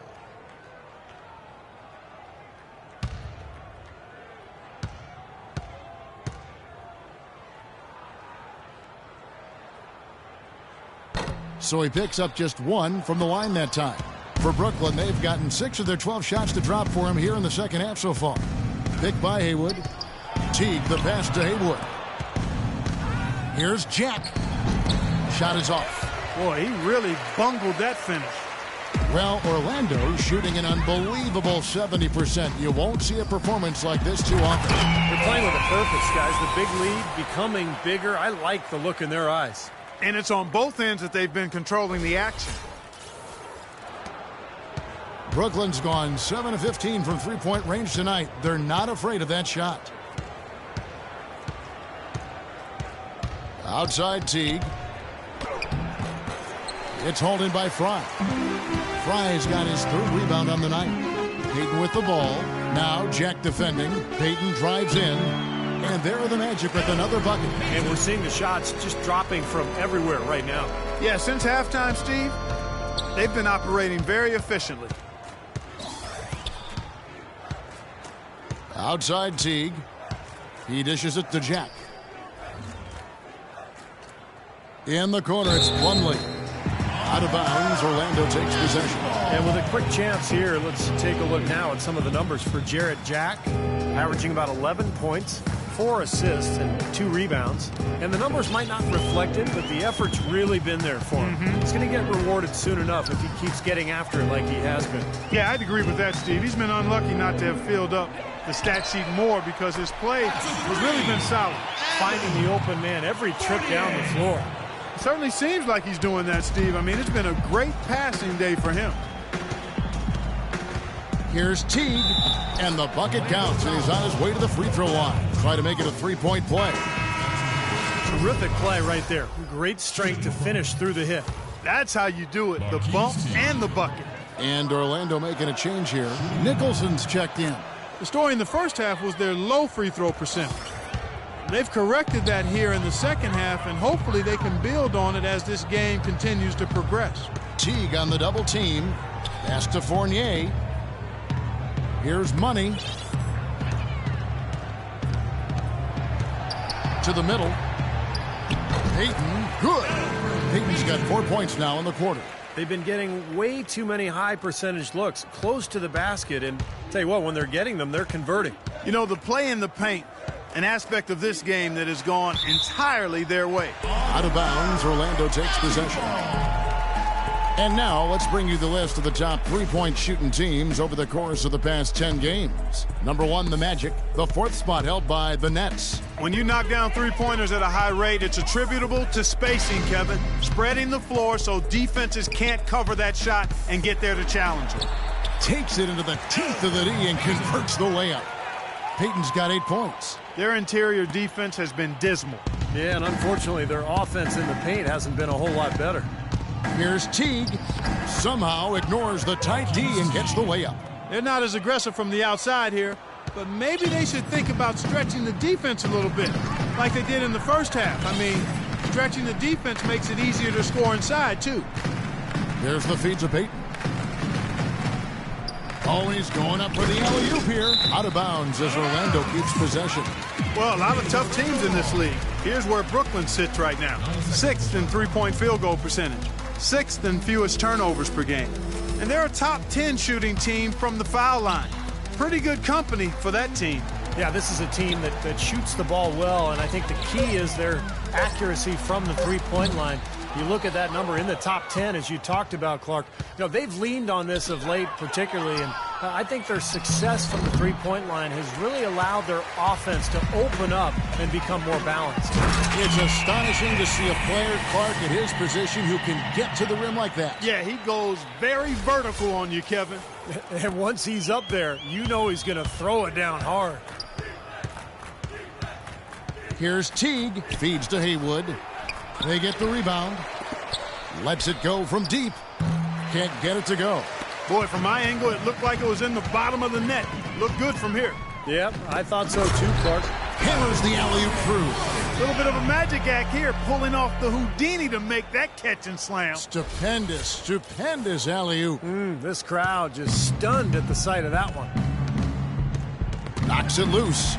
So he picks up just 1 from the line that time. For Brooklyn, they've gotten 6 of their 12 shots to drop for him here in the second half so far. Pick by Haywood. Teague, the pass to Haywood. Here's Jack. Shot is off. Boy, he really bungled that finish. Well, Orlando shooting an unbelievable 70%. You won't see a performance like this too often. They're playing with a purpose, guys. The big lead becoming bigger. I like the look in their eyes. And it's on both ends that they've been controlling the action. Brooklyn's gone 7 of 15 from three-point range tonight. They're not afraid of that shot. Outside Teague. It's hauled in by Fry. Fry's got his 3rd rebound on the night. Peyton with the ball. Now Jack defending. Peyton drives in. And there are the Magic with another bucket. And we're seeing the shots just dropping from everywhere right now. Yeah, since halftime, Steve, they've been operating very efficiently. Outside Teague. He dishes it to Jack. In the corner, it's Plumlee. Out of bounds, Orlando takes possession. And with a quick chance here, let's take a look now at some of the numbers for Jarrett Jack. Averaging about 11 points, 4 assists, and 2 rebounds. And the numbers might not reflect it, but the effort's really been there for him. He's going to get rewarded soon enough if he keeps getting after it like he has been. Yeah, I'd agree with that, Steve. He's been unlucky not to have filled up the stat sheet more because his play has really been solid. Finding the open man every trip down the floor. It certainly seems like he's doing that, Steve. I mean, it's been a great passing day for him. Here's Teague, and the bucket counts, and he's on his way to the free throw line. Try to make it a 3-point play. Terrific play right there. Great strength to finish through the hit. That's how you do it, the bump and the bucket. And Orlando making a change here. Nicholson's checked in. The story in the first half was their low free throw percentage. They've corrected that here in the second half, and hopefully they can build on it as this game continues to progress. Teague on the double team. Pass to Fournier. Here's Money. To the middle. Payton, good. Payton's got 4 points now in the quarter. They've been getting way too many high percentage looks close to the basket, and tell you what, when they're getting them, they're converting. You know, the play in the paint, an aspect of this game that has gone entirely their way. Out of bounds, Orlando takes possession. And now let's bring you the list of the top three-point shooting teams over the course of the past 10 games. Number 1, the Magic. The 4th spot held by the Nets. When you knock down three-pointers at a high rate, it's attributable to spacing, Kevin. Spreading the floor so defenses can't cover that shot and get there to challenge it. Takes it into the teeth of the D and converts the layup. Payton's got 8 points. Their interior defense has been dismal. Yeah, and unfortunately, their offense in the paint hasn't been a whole lot better. Here's Teague. Somehow ignores the tight D and gets the layup. They're not as aggressive from the outside here, but maybe they should think about stretching the defense a little bit, like they did in the first half. I mean, stretching the defense makes it easier to score inside, too. There's the feed to Payton. Always going up for the alley-oop here. Out of bounds as Orlando keeps possession. Well, a lot of tough teams in this league. Here's where Brooklyn sits right now. 6th in three-point field goal percentage. 6th in fewest turnovers per game. And they're a top 10 shooting team from the foul line. Pretty good company for that team. Yeah, this is a team that shoots the ball well, and I think the key is their accuracy from the three-point line. You look at that number in the top 10, as you talked about, Clark. You know, they've leaned on this of late particularly, and I think their success from the three-point line has really allowed their offense to open up and become more balanced. It's astonishing to see a player, Clark, at his position who can get to the rim like that. Yeah, he goes very vertical on you, Kevin. And once he's up there, you know he's going to throw it down hard. Here's Teague. Feeds to Haywood. They get the rebound. Lets it go from deep. Can't get it to go. Boy, from my angle, it looked like it was in the bottom of the net. Looked good from here. Yep, I thought so too, Clark. Hammers the alley-oop through. A little bit of a magic act here, pulling off the Houdini to make that catch and slam. Stupendous, stupendous alley-oop. This crowd just stunned at the sight of that one. Knocks it loose.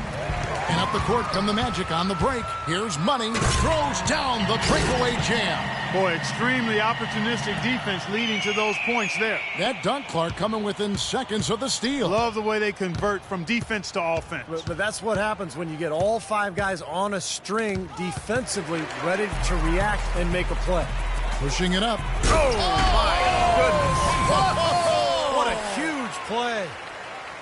And up the court come the Magic on the break. Here's Money. Throws down the breakaway jam. Boy, extremely opportunistic defense leading to those points there. That dunk, Clark, coming within seconds of the steal. Love the way they convert from defense to offense. But that's what happens when you get all 5 guys on a string defensively ready to react and make a play. Pushing it up. Oh, my goodness. What a huge play.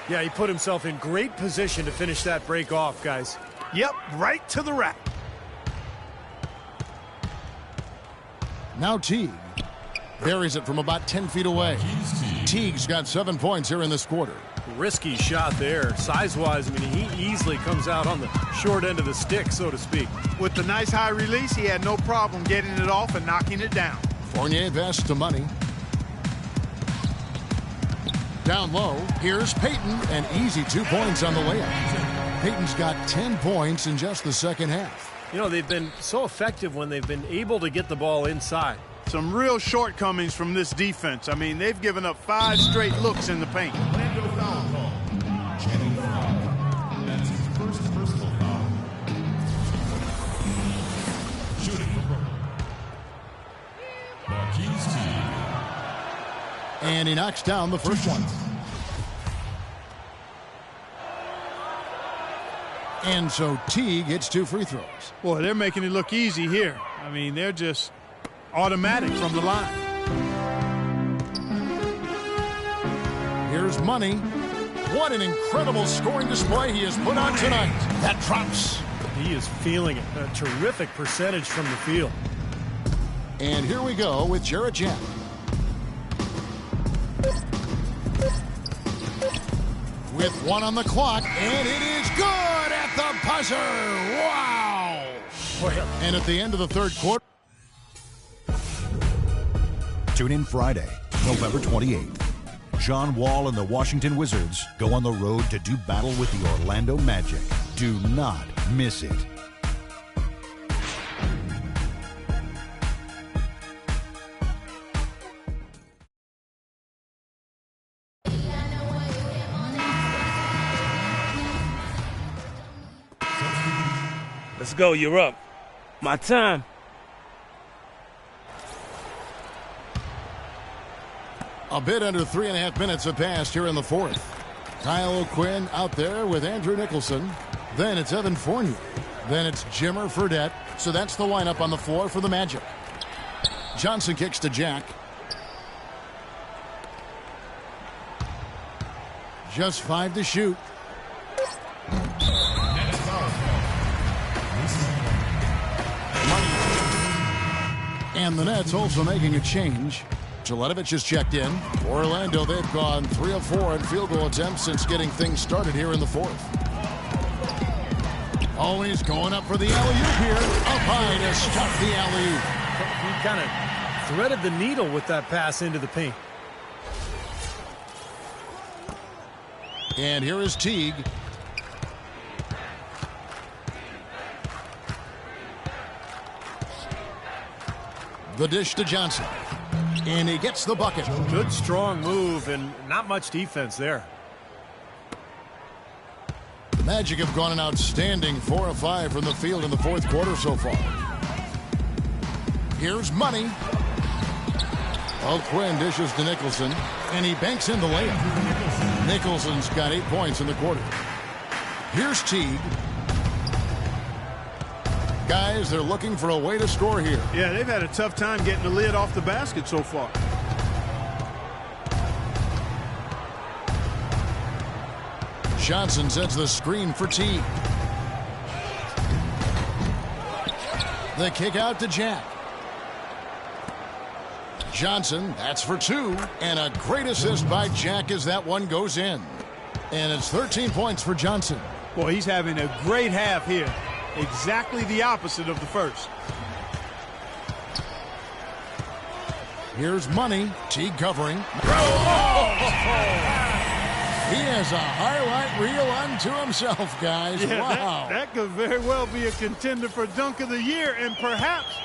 Yeah, he put himself in great position to finish that break off, guys. Yep, right to the rack. Now Teague buries it from about 10 feet away. Teague's got 7 points here in this quarter. Risky shot there. Size-wise, I mean, he easily comes out on the short end of the stick, so to speak. With the nice high release, he had no problem getting it off and knocking it down. Fournier pass to Money. Down low, here's Payton, and easy 2 points on the layup. Payton's got 10 points in just the second half. You know, they've been so effective when they've been able to get the ball inside. Some real shortcomings from this defense. I mean, they've given up 5 straight looks in the paint. Orlando foul call. Channing Frye. That's his first personal foul. Shooting for Brooklyn. Marquise Teague. And he knocks down the first one. And so Teague hits 2 free throws. Boy, they're making it look easy here. I mean, they're just automatic from the line. Here's Money. What an incredible scoring display he has put on tonight. That drops. He is feeling it. A terrific percentage from the field. And here we go with Jarrett Jack. With 1 on the clock, and it is good at the buzzer. Wow. And at the end of the third quarter. Tune in Friday, November 28th. John Wall and the Washington Wizards go on the road to do battle with the Orlando Magic. Do not miss it. Let's go, you're up. My time. A bit under 3.5 minutes have passed here in the fourth. Kyle O'Quinn out there with Andrew Nicholson. Then it's Evan Fournier. Then it's Jimmer Fredette. So that's the lineup on the floor for the Magic. Johnson kicks to Jack. Just 5 to shoot. And the Nets also making a change. Jeletovic has checked in. For Orlando, they've gone 3 of 4 in field goal attempts since getting things started here in the fourth. Oh, he's going up for the alley-oop here. Up high to stop the alley-oop. He kind of threaded the needle with that pass into the paint. And here is Teague. The dish to Johnson. And he gets the bucket. Good, strong move, and not much defense there. Magic have gone an outstanding 4 of 5 from the field in the fourth quarter so far. Here's Money. O'Quinn dishes to Nicholson, and he banks in the layup. Nicholson's got 8 points in the quarter. Here's Teague. Guys, they're looking for a way to score here. Yeah, they've had a tough time getting the lid off the basket so far. Johnson sets the screen for Teague. The kick out to Jack. Johnson, that's for 2. And a great assist by Jack as that one goes in. And it's 13 points for Johnson. Boy, he's having a great half here. Exactly the opposite of the first. Here's Money. Teague covering. Oh! He has a highlight reel unto himself, guys. Yeah, wow. That could very well be a contender for Dunk of the Year and perhaps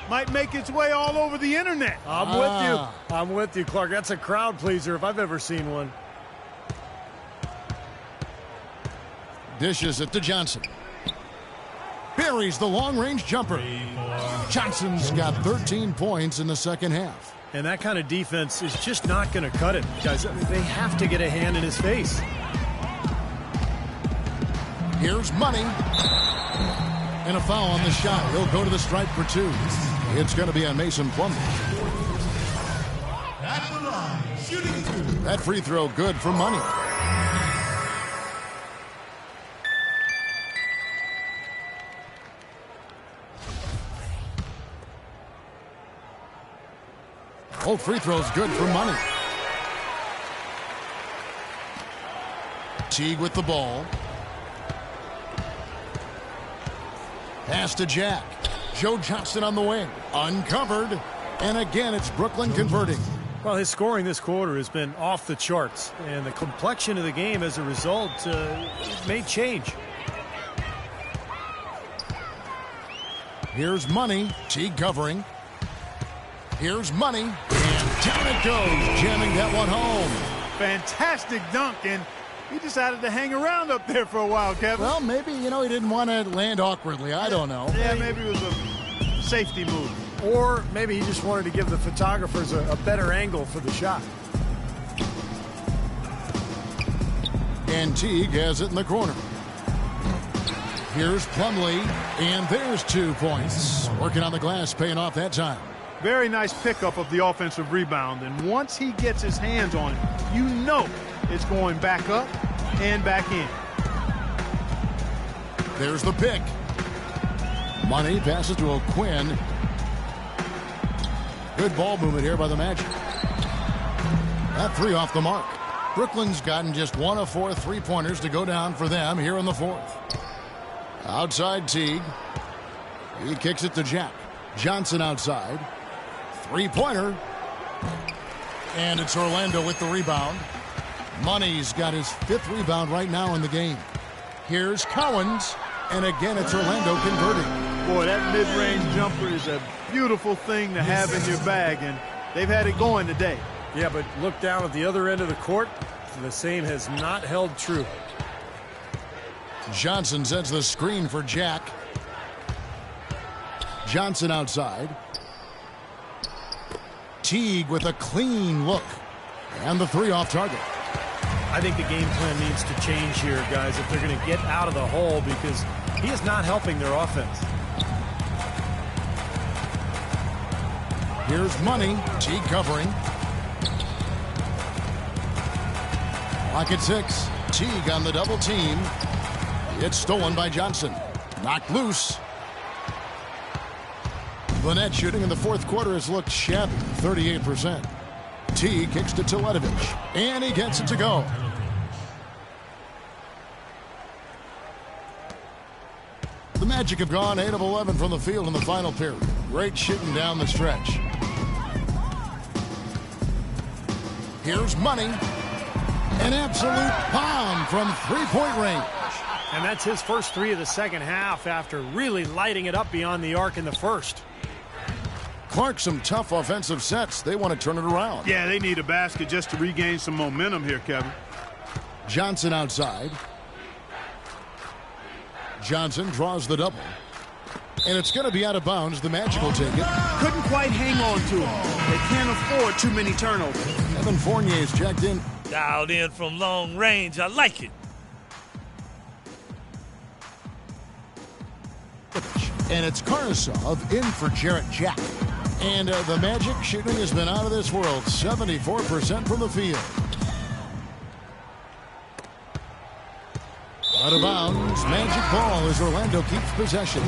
might make its way all over the internet. I'm with you. I'm with you, Clark. That's a crowd pleaser if I've ever seen one. Dishes it to Johnson. Buries the long-range jumper. Johnson's got 13 points in the second half. And that kind of defense is just not going to cut it, guys. They have to get a hand in his face. Here's Money. And a foul on the shot. He'll go to the stripe for 2. It's going to be on Mason Plumlee. That free throw good for Money. Both free throws good for Money. Teague with the ball. Pass to Jack. Joe Johnston on the wing. Uncovered. And again, it's Brooklyn converting. Well, his scoring this quarter has been off the charts. And the complexion of the game as a result may change. Here's Money. Teague covering. Here's Money. And down it goes. Jamming that one home. Fantastic dunk. And he decided to hang around up there for a while, Kevin. Well, maybe, he didn't want to land awkwardly. I don't know. Yeah, maybe it was a safety move. Or maybe he just wanted to give the photographers a better angle for the shot. And Teague has it in the corner. Here's Plumlee. And there's 2 points. Working on the glass, paying off that time. Very nice pickup of the offensive rebound. And once he gets his hands on it, you know it's going back up and back in. There's the pick. Money passes to O'Quinn. Good ball movement here by the Magic. That 3 off the mark. Brooklyn's gotten just 1 of 4 3-pointers to go down for them here in the fourth. Outside Teague. He kicks it to Jack. Johnson outside. 3-pointer. And it's Orlando with the rebound. Money's got his 5th rebound right now in the game. Here's Cowens, and again it's Orlando converting. Boy, that mid-range jumper is a beautiful thing to have in your bag, and they've had it going today. Yeah, but look down at the other end of the court. The same has not held true. Johnson sets the screen for Jack. Johnson outside. Teague with a clean look. And the 3 off target. I think the game plan needs to change here, guys, if they're going to get out of the hole, because he is not helping their offense. Here's Money. Teague covering. Lock at 6. Teague on the double team. It's stolen by Johnson. Knocked loose. The net shooting in the 4th quarter has looked shabby, 38%. Teague kicks to Teletovic, and he gets it to go. The Magic have gone 8 of 11 from the field in the final period. Great shooting down the stretch. Here's Money. An absolute bomb from 3-point range. And that's his first 3 of the second half after really lighting it up beyond the arc in the first. Clark, some tough offensive sets. They want to turn it around. Yeah, they need a basket just to regain some momentum here, Kevin. Johnson outside. Johnson draws the double. And it's going to be out of bounds. The Magic will take it. Couldn't quite hang on to him. They can't afford too many turnovers. Evan Fournier's checked in. Dialed in from long range. I like it. And it's Karsov in for Jarrett Jack. And the Magic shooting has been out of this world. 74% from the field. Out of bounds. Magic ball as Orlando keeps possession.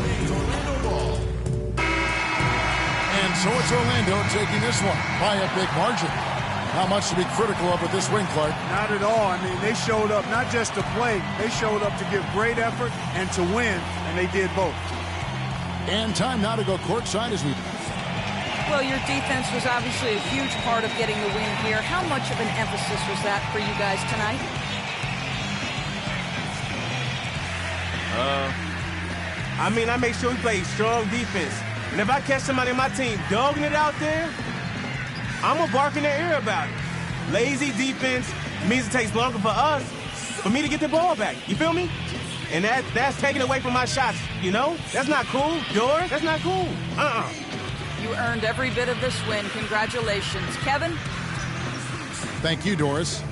And so it's Orlando taking this one by a big margin. Not much to be critical of with this win, Clark. Not at all. I mean, they showed up not just to play. They showed up to give great effort and to win, and they did both. And time now to go courtside as we... Well, your defense was obviously a huge part of getting the win here. How much of an emphasis was that for you guys tonight? I mean, I make sure we play strong defense. And if I catch somebody on my team dogging it out there, I'm going to bark in their ear about it. Lazy defense means it takes longer for us, for me to get the ball back. You feel me? And that's taking away from my shots, you know? That's not cool, Doris. That's not cool. You earned every bit of this win. Congratulations. Kevin? Thank you, Doris.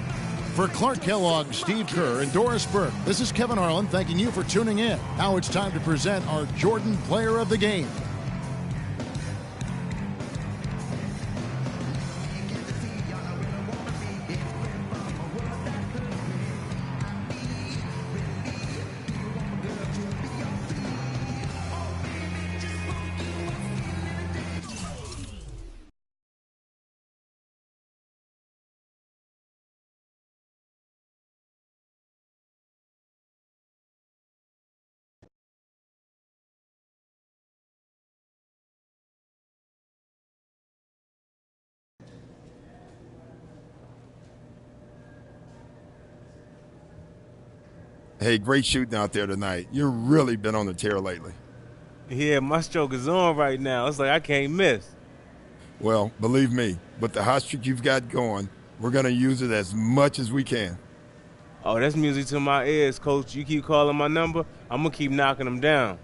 For Clark Kellogg, Steve Kerr, and Doris Burke, this is Kevin Harlan thanking you for tuning in. Now it's time to present our Jordan Player of the Game. Hey, great shooting out there tonight. You've really been on the tear lately. Yeah, my stroke is on right now. It's like I can't miss. Well, believe me, with the hot streak you've got going, we're going to use it as much as we can. Oh, that's music to my ears, Coach. You keep calling my number, I'm going to keep knocking them down.